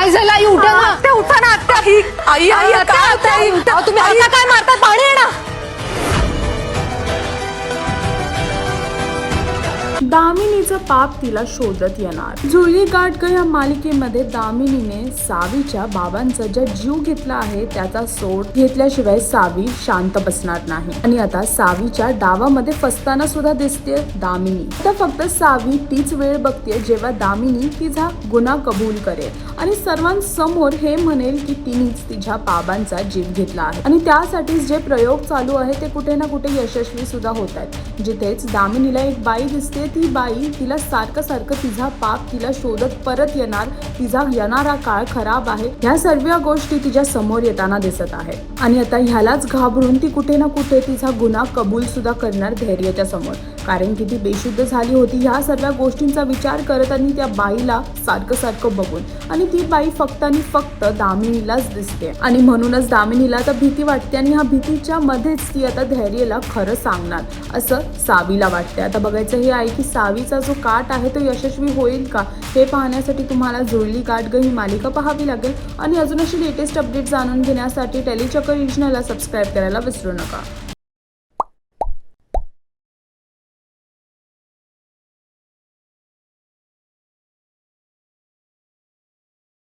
काय झालं आई? उठा ना. ते उठा ना आत्या. आई आई काय होतंय? तुम्ही आता काय मारता? पाणी आहे ना. दामिनीचं पाप तिला शोधत येणार. जुळली गाठ ग या मालिकेमध्ये दामिनीने सावीच्या बाबांचा ज्या जीव घेतला आहे त्याचा सोड घेतल्याशिवाय सावी शांत बसणार नाही. आणि आता सावीच्या डावामध्ये फसताना सुद्धा दिसते दामिनी. आता फक्त सावी तीच वेळ बघते जेव्हा दामिनी तिचा गुन्हा कबूल करेल आणि सर्वांसमोर हे म्हणेल की तिनेच तिच्या बाबांचा जीव घेतला आहे. आणि त्यासाठी जे प्रयोग चालू आहे ते कुठे ना कुठे यशस्वी सुद्धा होत आहेत. जिथेच दामिनीला एक बाई दिसते, ती बाई तिला सारखं तिचा पाप तिला शोधत परत येणार, तिचा येणारा काळ खराब आहे, ह्या सर्व गोष्टी तिच्या समोर येताना दिसत आहे. आणि आता ह्यालाच घाबरून ती कुठे ना कुठे तिचा गुन्हा कबूल सुद्धा करणार धैर्याच्या समोर. कारण की ती बेशुद्ध झाली होती ह्या सर्व गोष्टींचा विचार करत आणि त्या बाईला सारखं बघून. आणि ती बाई फक्त आणि फक्त दामिनीलाच दिसते. आणि म्हणूनच दामिनीला आता भीती वाटते आणि ह्या भीतीच्या मध्येच ती आता धैर्यला खरं सांगणार असं सावीला वाटते. आता बघायचं हे आहे की सावीचा जो काट आहे तो यशस्वी होईल का, हे पाहण्यासाठी तुम्हाला जुळली गाठ ग ही मालिका पाहावी लागेल. आणि अजून अशी लेटेस्ट अपडेट जाणून घेण्यासाठी टेलीचक्कर रिजनला सबस्क्राईब करायला विसरू नका.